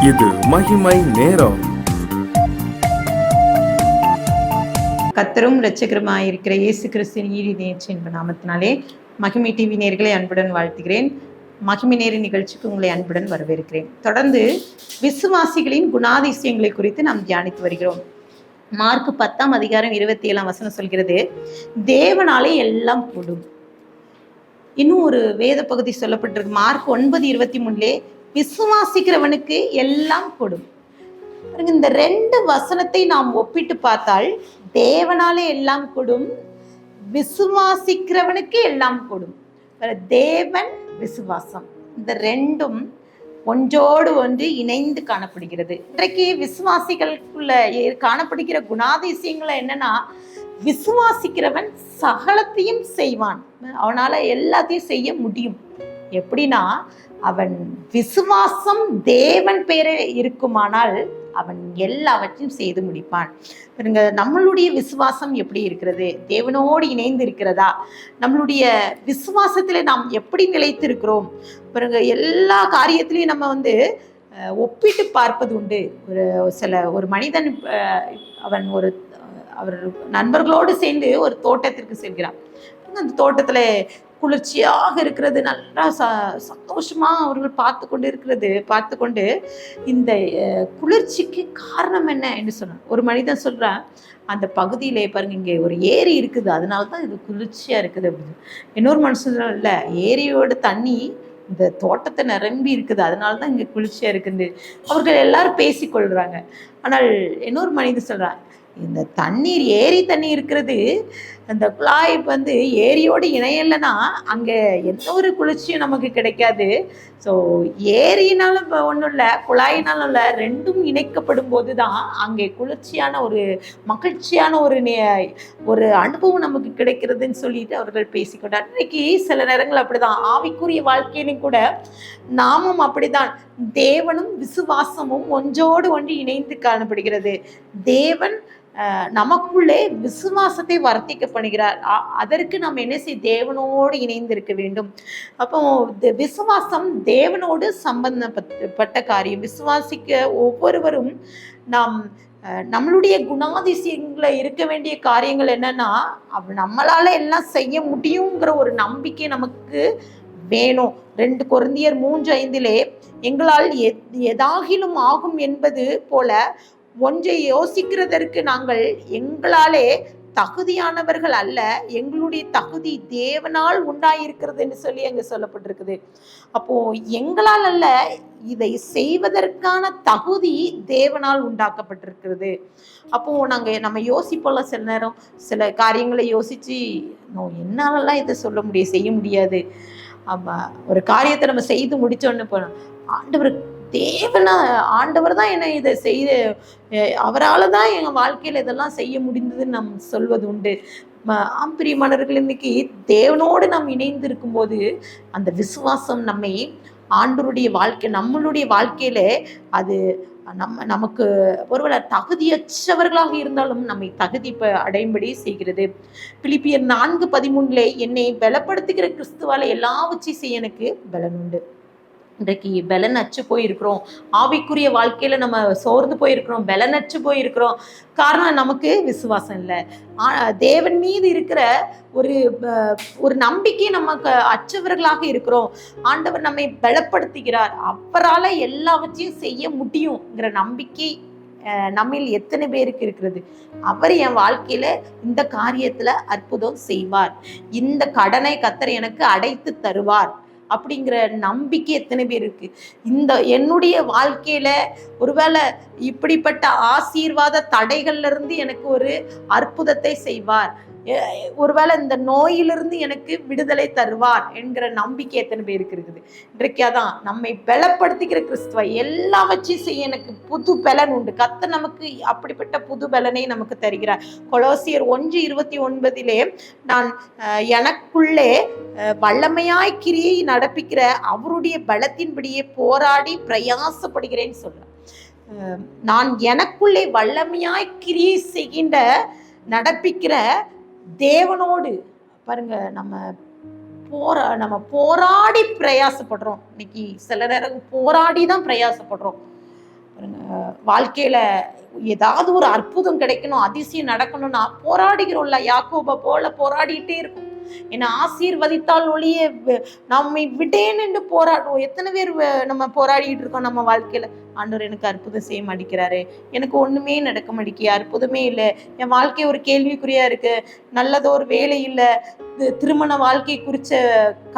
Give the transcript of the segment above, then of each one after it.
இது மகிமை நேரம். கர்த்தரும் இரட்சகருமாய் இருக்கிற இயேசு கிறிஸ்துவின் ஈடு நேர்ச்சியின் நாமத்தினாலே மகிமை டிவி நேயர்களை அன்புடன் வாழ்த்துகிறேன். மகிமை நேர நிகழ்ச்சிக்கு உங்களை அன்புடன் வரவேற்கிறேன். தொடர்ந்து விசுவாசிகளின் குணாதிசயங்களை குறித்து நாம் தியானித்து வருகிறோம். மார்க் 10:27 சொல்கிறது, தேவனாலே எல்லாம் கூடும். இன்னும் ஒரு வேத பகுதி சொல்லப்பட்டிருக்கு, மார்க் 9:23 விசுவாசிக்கிறவனுக்கு எல்லாம் கூடும். இந்த ரெண்டு வசனத்தை நாம் ஒப்பிட்டு பார்த்தால், தேவனாலே எல்லாம் கூடும், விசுவாசிக்கிறவனுக்கு எல்லாம் கூடும். தேவன், விசுவாசம், இந்த ரெண்டும் ஒன்றோடு ஒன்று இணைந்து காணப்படுகிறது. இன்றைக்கு விசுவாசிகளுக்குள்ள காணப்படுகிற குணாதிசயங்கள் என்னன்னா, விசுவாசிக்கிறவன் சகலத்தையும் செய்வான். அவனால எல்லாத்தையும் செய்ய முடியும். எப்படின்னா, அவன் விசுவாசம் தேவன் பேரே இருக்குமானால் அவன் எல்லாவற்றையும் செய்து முடிப்பான். நம்மளுடைய விசுவாசம் எப்படி இருக்கிறது? தேவனோடு இணைந்து இருக்கிறதா? நம்மளுடைய விசுவாசத்துல நாம் எப்படி நிலைத்திருக்கிறோம்? பாருங்க, எல்லா காரியத்திலையும் நம்ம ஒப்பிட்டு பார்ப்பது உண்டு. ஒரு மனிதன் அவர் நண்பர்களோடு சேர்ந்து ஒரு தோட்டத்திற்கு செல்கிறார். அந்த தோட்டத்துல குளிர்ச்சியாக இருக்கிறது, நல்லா சந்தோஷமா அவர்கள் பார்த்து கொண்டு இந்த குளிர்ச்சிக்கு காரணம் என்ன என்று சொன்னார். ஒரு மனிதன் சொல்றான், அந்த பகுதியிலே பாருங்க, இங்கே ஒரு ஏரி இருக்குது, அதனாலதான் இது குளிர்ச்சியா இருக்குது அப்படின்னு. இன்னொரு மனுஷன் இல்ல, ஏரியோட தண்ணி இந்த தோட்டத்தை நிரம்பி இருக்குது, அதனாலதான் இங்க குளிர்ச்சியா இருக்குது. அவர்கள் எல்லாரும் பேசிக்கொள்றாங்க. ஆனால் இன்னொரு மனிதன் சொல்றான், இந்த தண்ணீர், ஏரி தண்ணி இருக்கிறது, அந்த குழாய் ஏரியோடு இணையலைன்னா அங்கே எந்த ஒரு குளிர்ச்சியும் நமக்கு கிடைக்காது. ஸோ ஏரியினாலும் ஒன்றும் இல்லை, குழாயினாலும் இல்லை, ரெண்டும் இணைக்கப்படும் போது தான் அங்கே குளிர்ச்சியான ஒரு மகிழ்ச்சியான ஒரு அனுபவம் நமக்கு கிடைக்கிறதுன்னு சொல்லிட்டு அவர்கள் பேசிக்கொண்டார். இன்னைக்கு சில நேரங்கள் அப்படிதான், ஆவிக்குரிய வாழ்க்கையிலும் கூட நாமும் அப்படிதான். தேவனும் விசுவாசமும் ஒன்றோடு ஒன்று இணைந்து காணப்படுகிறது. தேவன் நமக்குள்ளே விசுவாசத்தை வர்த்திக்க பண்ணுகிறார். அதற்கு நாம் என்ன தேவனோடு இணைந்து இருக்க வேண்டும். அப்போ விசுவாசம் தேவனோடு சம்பந்தப்பட்ட காரியம். விசுவாசிக்க ஒவ்வொருவரும் நாம் நம்மளுடைய குணாதிசயங்களை இருக்க வேண்டிய காரியங்கள் என்னன்னா, நம்மளால எல்லாம் செய்ய முடியுங்கிற ஒரு நம்பிக்கை நமக்கு வேணும். 2 கொரிந்தியர் 3:5 எங்களால் எதாகிலும் ஆகும் என்பது போல ஒன்றை யோசிக்கிறதற்கு நாங்கள் எங்களாலே தகுதியானவர்கள் அல்ல, எங்களுடைய தகுதி தேவனால் உண்டாயிருக்கிறது என்று சொல்லி அங்க சொல்லப்பட்டிருக்குது. அப்போ எங்களால் அல்ல, இதை செய்வதற்கான தகுதி தேவனால் உண்டாக்கப்பட்டிருக்கிறது. அப்போ நம்ம யோசிப்போம்ல, சில நேரம் சில காரியங்களை யோசிச்சு, என்னாலலாம் இதை செய்ய முடியாது. ஆமா, ஒரு காரியத்தை நம்ம செய்து முடிச்சோன்னு போனோம், ஆண்டவர் தான் என்ன இதை செய்து, அவரால் தான் எங்கள் வாழ்க்கையில் இதெல்லாம் செய்ய முடிந்ததுன்னு நாம் சொல்வது உண்டு. பிரியமானவர்கள், இன்னைக்கு தேவனோடு நாம் இணைந்து இருக்கும்போது அந்த விசுவாசம் நம்மை ஆண்டவருடைய நம்மளுடைய வாழ்க்கையில அது நமக்கு ஒருவேளை தகுதியற்றவர்களாக இருந்தாலும் நம்மை தகுதி அடையும்படி செய்கிறது. பிலிப்பியர் 4:13 என்னை பலப்படுத்துகிற கிறிஸ்துவால எல்லாவற்றையும் செய்ய எனக்கு பலன் உண்டு. இன்றைக்கு பலனற்று போயிருக்கிறோம், ஆவிக்குரிய வாழ்க்கையில நம்ம சோர்ந்து போயிருக்கிறோம், பலனற்று போயிருக்கிறோம். காரணம், நமக்கு விசுவாசம் இல்லை. தேவன் மீது இருக்கிற ஒரு நம்பிக்கை நமக்கு அற்றவர்களாக இருக்கிறோம். ஆண்டவர் நம்மை பலப்படுத்துகிறார், அவரால் எல்லாவற்றையும் செய்ய முடியுங்கிற நம்பிக்கை நம்மில் எத்தனை பேருக்கு இருக்கிறது? அவர் என் வாழ்க்கையில இந்த காரியத்துல அற்புதம் செய்வார், இந்த கடனை கர்த்தர் எனக்கு அடைத்து தருவார் அப்படிங்கிற நம்பிக்கை எத்தனை பேர் இருக்கு? என்னுடைய வாழ்க்கையில ஒருவேளை இப்படிப்பட்ட ஆசீர்வாத தடைகள்ல இருந்து எனக்கு ஒரு அற்புதத்தை செய்வார், ஒருவேளை இந்த நோயிலிருந்து எனக்கு விடுதலை தருவார் என்கிற நம்பிக்கை எத்தனை பேருக்கு இருக்குது? இன்றைக்கு அதான், நம்மை பலப்படுத்திக்கிற கிறிஸ்துவ எல்லாவற்றையும் செய்ய எனக்கு புது பலன் உண்டு. கர்த்தர் நமக்கு அப்படிப்பட்ட புது பலனை நமக்கு தருகிறார். கொலோசியர் 1:29 நான் எனக்குள்ளே வல்லமையாய் கிரியை நடப்பிக்கிற அவருடைய பலத்தின்படியே போராடி பிரயாசப்படுகிறேன்னு சொல்றேன். நான் எனக்குள்ளே வல்லமையாய் கிரியை செய்கின்ற நடப்பிக்கிற தேவனோடு பாருங்க, நம்ம போராடி பிரயாசப்படுறோம். இன்னைக்கு சில நேரம் போராடி தான் பிரயாசப்படுறோம். வாழ்க்கையில ஏதாவது ஒரு அற்புதம் கிடைக்கணும், அதிசயம் நடக்கணும்னா போராடுகிறோம்ல, யாக்கோபை போல போராடிட்டே இருக்கும். என்னை ஆசீர்வதித்தால் ஒழிய நம்மை விடேன் என்று போராடுவோம். எத்தனை பேர் நம்ம போராடிட்டு இருக்கோம் நம்ம வாழ்க்கையில. ஆண்டவர் எனக்கு அற்புதம் செய்ய மாட்டேங்கிறாரு, எனக்கு ஒண்ணுமே நடக்க மாட்டேங்கிய, அற்புதமே இல்லை, என் வாழ்க்கை ஒரு கேள்விக்குறியா இருக்கு, நல்லதொரு வேலை இல்லை, திருமண வாழ்க்கை குறிச்ச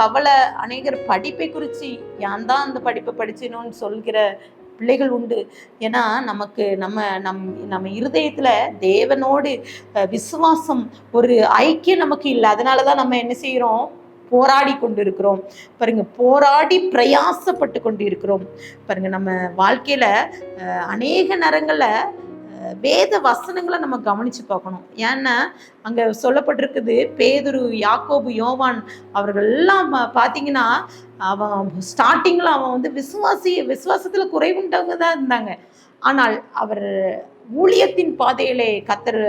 கவலை, அநேகர் படிப்பை குறித்து ஏன் தான் அந்த படிப்பை படிச்சினோன்னு சொல்கிற பிள்ளைகள் உண்டு. ஏன்னா நமக்கு நம்ம இருதயத்துல தேவனோடு விசுவாசம், ஒரு ஐக்கியம் நமக்கு இல்லை. அதனாலதான் நம்ம என்ன செய்யறோம், போராடி கொண்டு இருக்கிறோம் பாருங்க, போராடி பிரயாசப்பட்டு கொண்டு இருக்கிறோம் பாருங்க. நம்ம வாழ்க்கையில அநேக நேரங்கள்ல வேத வசனங்களை நம்ம கவனிச்சு பார்க்கணும். ஏன்னா அங்க சொல்லப்பட்டிருக்குது, பேதுரு, யாக்கோபு, யோவான் அவர்கள் எல்லாம் பார்த்தீங்கன்னா அவன் ஸ்டார்டிங்ல அவன் விசுவாசத்துல குறைவுண்டவங்க தான் இருந்தாங்க. ஆனால் அவர் ஊழியத்தின் பாதையிலே கத்தர்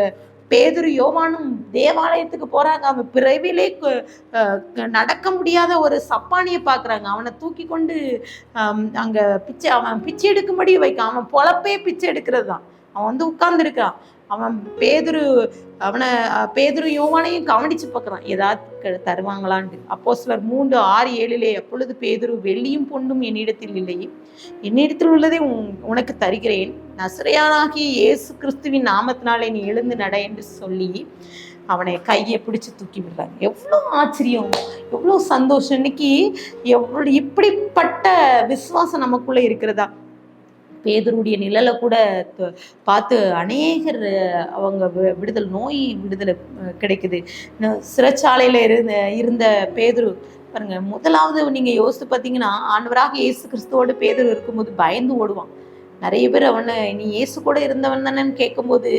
பேதுரு யோவானும் தேவாலயத்துக்கு போறாங்க. அவன் பிறவிலே நடக்க முடியாத ஒரு சப்பானியை பார்க்குறாங்க. அவனை தூக்கி கொண்டு அங்க அவன் பிச்சை எடுக்கும்படி வைக்க, அவன் பொழப்பே பிச்சை எடுக்கிறது தான். அவன் உட்கார்ந்துருக்கான். அவன் பேதுரு யோவானையும் கவனிச்சு பார்க்குறான், ஏதாவது தருவாங்களான்ட்டு. அப்போஸ்தலர் 3:6-7 அப்பொழுது பேதுரு, வெள்ளியும் பொன்னும் என்னிடத்தில் இல்லையே, என்னிடத்தில் உள்ளதை உனக்கு தருகிறேன், நசரேயனாகிய இயேசு கிறிஸ்துவின் நாமத்தினாலே நீ எழுந்து நட என்று சொல்லி அவனை கையை பிடிச்சு தூக்கி விடுறாங்க. எவ்வளோ ஆச்சரியம், எவ்வளோ சந்தோஷம். இன்னைக்கு இப்படிப்பட்ட விசுவாசம் நமக்குள்ள இருக்கிறதா? பேதுருடைய நிழலை கூட பார்த்து அநேகர் அவங்க நோய் விடுதலை கிடைக்குது. சிறைச்சாலையில இருந்த பேதுரு பாருங்க, முதலாவது நீங்க யோசித்து பார்த்தீங்கன்னா, ஆண்டவராக இயேசு கிறிஸ்துவோடு பேதுரு இருக்கும்போது பயந்து ஓடுவான். நிறைய பேர் அவனை நீ இயேசு கூட இருந்தவன் தானேன்னு கேட்கும்போது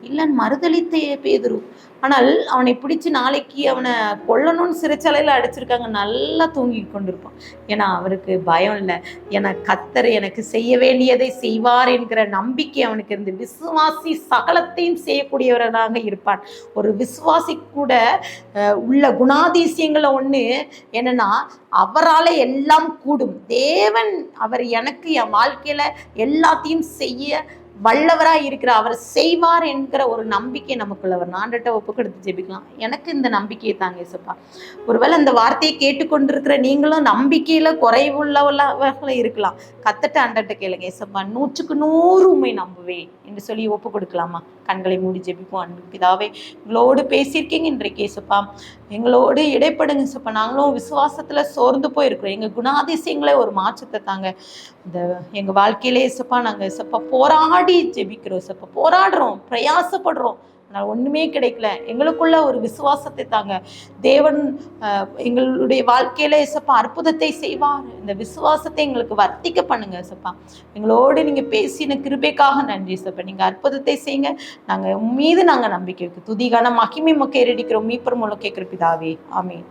இல்லைன்னு மறுதளித்த பேதுரு. ஆனால் அவனை பிடிச்சி நாளைக்கு அவனை கொல்லணும்னு சிறைச்சாலையில் அடைச்சிருக்காங்க, நல்லா தூங்கி கொண்டிருப்பான். ஏன்னா அவருக்கு பயம் இல்லை, ஏன்னா கர்த்தர் எனக்கு செய்ய வேண்டியதை செய்வார் என்கிற நம்பிக்கை அவனுக்கு இருந்து. விசுவாசி சகலத்தையும் செய்யக்கூடியவராக இருப்பான். ஒரு விசுவாசி கூட உள்ள குணாதிசயங்களை ஒன்று என்னன்னா, அவரால் எல்லாம் கூடும். தேவன் அவர் எனக்கு என் வாழ்க்கையில எல்லாத்தையும் செய்ய வல்லவராக இருக்கிற, அவர் செய்வார் என்கிற ஒரு நம்பிக்கை நமக்குள்ள ஒரு ஆண்டட்ட ஒப்புக்கெடுத்து ஜெபிக்கலாம். எனக்கு இந்த நம்பிக்கையை தாங்க இயேசுப்பா. ஒருவேளை இந்த வார்த்தையை கேட்டுக்கொண்டிருக்கிற நீங்களும் நம்பிக்கையில குறைவுள்ளவர்களாக இருக்கலாம். கத்தட்ட ஆண்டட்ட கேளுங்க, இயேசுப்பா 100% உண்மை நம்புவேன் என்று சொல்லி ஒப்பு கொடுக்கலாமா? கண்களை மூடி ஜெபிப்போம். அன்பு பிதாவே, எங்களோடு பேசியிருக்கீங்க இன்றைக்கு இயேசுப்பா, எங்களோடு இடைப்படுங்க இயேசுப்பா. நாங்களும் விசுவாசத்துல சோர்ந்து போயிருக்கிறோம். எங்க குணாதிசயங்களை ஒரு மாற்றத்தை தாங்க. இந்த எங்க வாழ்க்கையிலே இயேசுப்பா நாங்கள் இயேசுப்பா போராடி ஜெபிக்கிறோம் இயேசுப்பா, போராடுறோம், பிரயாசப்படுறோம், ஆனால் ஒண்ணுமே கிடைக்கல. எங்களுக்குள்ள ஒரு விசுவாசத்தை தாங்க. தேவன் எங்களுடைய வாழ்க்கையில இயேசுப்பா அற்புதத்தை செய்வார். இந்த விசுவாசத்தை எங்களுக்கு வர்த்திக்க பண்ணுங்க இயேசுப்பா. எங்களோடு நீங்க பேசின கிருபைக்காக நன்றி இயேசுப்பா. நீங்க அற்புதத்தை செய்யுங்க. நாங்க மீது நாங்க நம்பிக்கை வைக்க துதிகான மகிமை மொக்கை ஏறடிக்கிறோம். மீப்பர் மூலம் கேட்கிற பிதாவே, ஆமென்.